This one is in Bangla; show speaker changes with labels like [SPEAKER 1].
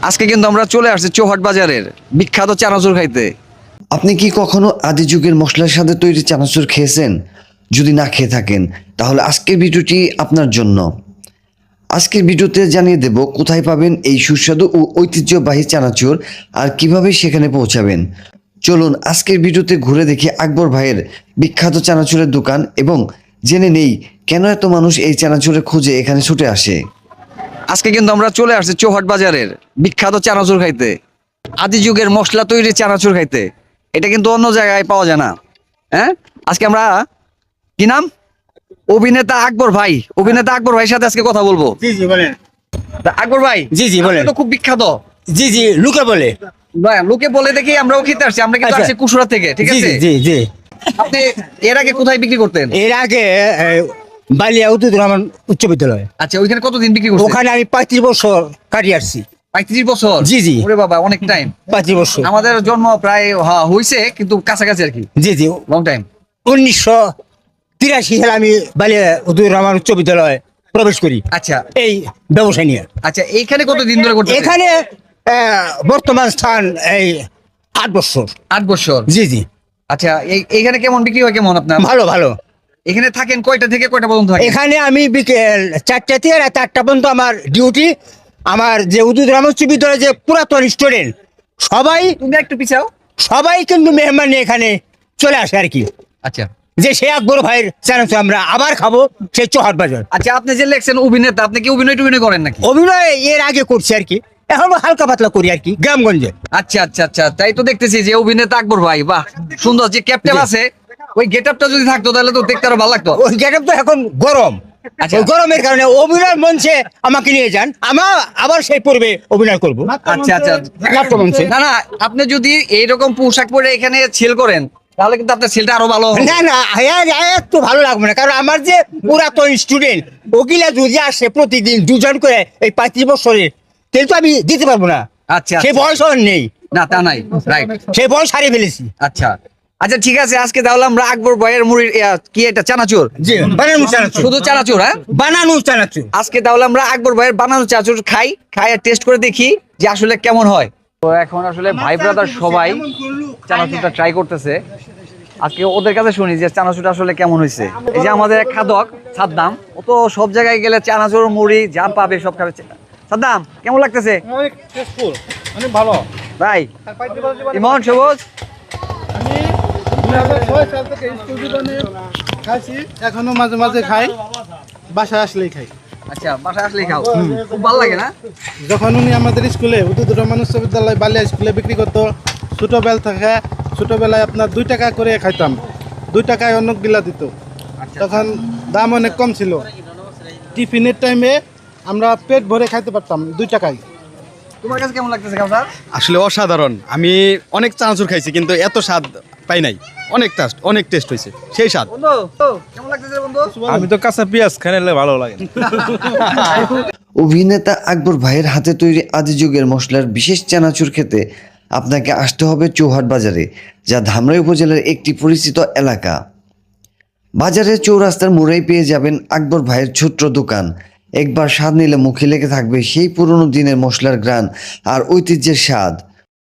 [SPEAKER 1] আজকে কিন্তু আমরা চলে আসছি চৌহাট বাজারের বিখ্যাত চানাচুর খাইতে।
[SPEAKER 2] আপনি কি কখনো আদি যুগের মশলার সাথে তৈরি চানাচুর খেয়েছেন? যদি না খেয়ে থাকেন তাহলে আজকের ভিডিওটি আপনার জন্য। আজকের ভিডিওতে জানিয়ে দেব কোথায় পাবেন এই সুস্বাদু ও ঐতিহ্যবাহী চানাচুর আর কিভাবে সেখানে পৌঁছাবেন। চলুন আজকের ভিডিওতে ঘুরে দেখি আকবর ভাইয়ের বিখ্যাত চানাচুরের দোকান এবং জেনে নেই কেন এত মানুষ এই চানাচুরের খোঁজে এখানে ছুটে আসে।
[SPEAKER 1] আজকে কিন্তু আমরা চলে আসছি চৌহাট বাজারের বিখ্যাত চানাচুর খাইতে, আদি যুগের মশলা তৈরি চানাচুর খাইতে। এটা কিন্তু অন্য জায়গায় পাওয়া যায় না। হ্যাঁ, আজকে আমরা কি নাম, অভিনেতা আকবর ভাই, অভিনেতা আকবর ভাইয়ের সাথে আজকে কথা বলবো।
[SPEAKER 3] জি জি বলেন।
[SPEAKER 1] তা আকবর ভাই,
[SPEAKER 3] জি জি বলেন।
[SPEAKER 1] আপনি তো খুব বিখ্যাত।
[SPEAKER 3] জি জি লোকে বলে।
[SPEAKER 1] লোকে বলে দেখি আমরাও খেতে আসছি। আমরা কিন্তু
[SPEAKER 3] আচ্ছা।
[SPEAKER 1] আসছি কুশুরা থেকে, ঠিক
[SPEAKER 3] জি
[SPEAKER 1] আছে?
[SPEAKER 3] জি জি।
[SPEAKER 1] আপনি এর আগে কোথায় বিক্রি করতেন?
[SPEAKER 3] এর আগে বালিয়া উদ্দুর রহমান উচ্চ বিদ্যালয়,
[SPEAKER 1] আচ্ছা, ওইখানে কতদিন বিক্রি করছেন?
[SPEAKER 3] ওখানে আমি 35 বছর কাটিয়ে আসছি।
[SPEAKER 1] 35 বছর?
[SPEAKER 3] জি, জি।
[SPEAKER 1] ওরে বাবা, অনেক টাইম।
[SPEAKER 3] 35 বছর।
[SPEAKER 1] আমাদের জন্ম প্রায় হইছে কিন্তু কাছাকাছি আর কি,
[SPEAKER 3] জি জি।
[SPEAKER 1] Long time.
[SPEAKER 3] 1983 সালে আমি বালিয়া উদ্দুর রহমান উচ্চ বিদ্যালয়ে প্রবেশ করি
[SPEAKER 1] আচ্ছা
[SPEAKER 3] এই ব্যবসা নিয়ে।
[SPEAKER 1] আচ্ছা, এইখানে কতদিন ধরে করতেছেন?
[SPEAKER 3] এখানে বর্তমান স্থান এই 8 বছর।
[SPEAKER 1] 8 বছর?
[SPEAKER 3] জি জি।
[SPEAKER 1] আচ্ছা, এইখানে কেমন বিক্রি হয়, কেমন আপনার?
[SPEAKER 3] ভালো ভালো।
[SPEAKER 1] এখানে থাকেন কয়টা থেকে কয়টা পর্যন্ত থাকেন?
[SPEAKER 3] এখানে আমি বিকেল 4টা থেকে রাত 8টা পর্যন্ত আমার ডিউটি। আমার যে উদ্দুর রহমান উচ্চ বিদ্যালয়ের যে পুরাতন স্টুডেন্ট সবাই
[SPEAKER 1] তুমি একটু পিছাও।
[SPEAKER 3] সবাই কিন্তু মেহমান নিয়ে এখানে চলে আসে আর কি,
[SPEAKER 1] আচ্ছা
[SPEAKER 3] যে সে আকবর ভাইয়ের চানাচুর আমরা আবার খাবো সেই চৌহাট বাজার।
[SPEAKER 1] আচ্ছা, আপনি যে লেখছেন অভিনেতা, আপনি কি অভিনয় টভিনয় করেন নাকি?
[SPEAKER 3] অভিনয় এর আগে করছি আর কি, এখন হালকা পাতলা করি আর কি গ্রামগঞ্জে।
[SPEAKER 1] আচ্ছা আচ্ছা আচ্ছা, তাই তো দেখতেছি যে অভিনেতা আকবর ভাই। বাহ, সুন্দর। যে ক্যাপ্টেন আছে, ওই গেটআপটা যদি থাকতো তাহলে তো দেখতে আরো ভালো লাগতো।
[SPEAKER 3] ওই গেটআপ তো এখন গরম,
[SPEAKER 1] আচ্ছা।
[SPEAKER 3] ওই গরমের কারণে অভিনয় মঞ্চে আমাকে নিয়ে যান, আবার সেই পূর্বে অভিনয় করবো।
[SPEAKER 1] আচ্ছা আচ্ছা,
[SPEAKER 3] নাট্যমঞ্চে।
[SPEAKER 1] না না, আপনি যদি এইরকম পোশাক পরে এখানে সেল করেন তাহলে কিন্তু আপনার সেলটা আরো ভালো হবে।
[SPEAKER 3] না না, একটু ভালো লাগবে না, কারণ আমার যে পুরাতন স্টুডেন্ট ওগুলা যদি আসে প্রতিদিন 2 জন করে এই 35 বছরের, তাহলে তো আমি দিতে পারবো না।
[SPEAKER 1] আচ্ছা,
[SPEAKER 3] সে বয়স আর নেই,
[SPEAKER 1] না তা নাই, রাইট।
[SPEAKER 3] সে বয়স হারিয়ে ফেলেছি।
[SPEAKER 1] আচ্ছা আচ্ছা, ঠিক আছে। আজকে তাহলে আমরা আকবর ভাইয়ের মুড়ির কি এটা চানাচুর,
[SPEAKER 3] জি, বানানো চানাচুর।
[SPEAKER 1] শুধু চানাচুর? হ্যাঁ,
[SPEAKER 3] বানানো চানাচুর।
[SPEAKER 1] আজকে তাহলে আমরা আকবর ভাইয়ের বানানো চানাচুর খাই আর টেস্ট করে দেখি যে আসলে কেমন হয়। তো এখন আসলে ভাই ব্রাদার সবাই চানাচুরটা ট্রাই করতেছে। আজকে ওদের কাছে শুনি যে চানাচুরটা আসলে কেমন হয়েছে। এই যে আমাদের এক খাদক সাদ্দাম, ও তো সব জায়গায় গেলে চানাচুর মুড়ি যা পাবে সব খাবে। সাদ্দাম, কেমন লাগতেছে?
[SPEAKER 4] অনেক টেস্টফুল, অনেক ভালো।
[SPEAKER 1] ভাই ইমন সবুজ,
[SPEAKER 4] আমি 2006 সাল থেকে স্কুল জীবনে খাইছি, এখনো মাঝে মাঝে খাই, বাসায় আসলেই খাই।
[SPEAKER 1] আচ্ছা, বাসায় আসলেই খাও? খুব ভালো লাগে না?
[SPEAKER 4] যখন উনি আমাদের স্কুলে উদ্দুর রহমান উচ্চ বিদ্যালয় বালিয়া স্কুলে বিক্রি করতো, ছোটবেলায় আপনার 2 টাকা করে খাইতাম, 2 টাকায় অনেক গিলা দিত। তখন দাম অনেক কম ছিল, টিফিনের টাইমে আমরা পেট ভরে খাইতে পারতাম 2 টাকায়।
[SPEAKER 1] তোমার কাছে কেমন লাগতেছে কাউসার?
[SPEAKER 5] আসলে অসাধারণ। আমি অনেক চানাচুর খাইছি কিন্তু এত স্বাদ পাই নাই। অনেক টেস্ট হয়েছে, সেই স্বাদ।
[SPEAKER 1] বন্ধু কেমন লাগতেছে বন্ধু?
[SPEAKER 6] আমি তো কাঁচা পেঁয়াজ খাইলে ভালো লাগে।
[SPEAKER 2] অভিনেতা আকবর ভাইয়ের হাতে তৈরি আদি যুগের মশলার বিশেষ চানাচুর খেতে আপনাকে আসতে হবে চৌহাট বাজারে, যা ধামরাই উপজেলার একটি পরিচিত এলাকা। বাজারের চৌরাস্তার মোড়েই পেয়ে যাবেন আকবর ভাইয়ের ছোট্ট দোকান। একবার স্বাদ নিলে মুখে লেগে থাকবে সেই পুরনো দিনের মশলার ঘ্রাণ আর ঐতিহ্যের স্বাদ।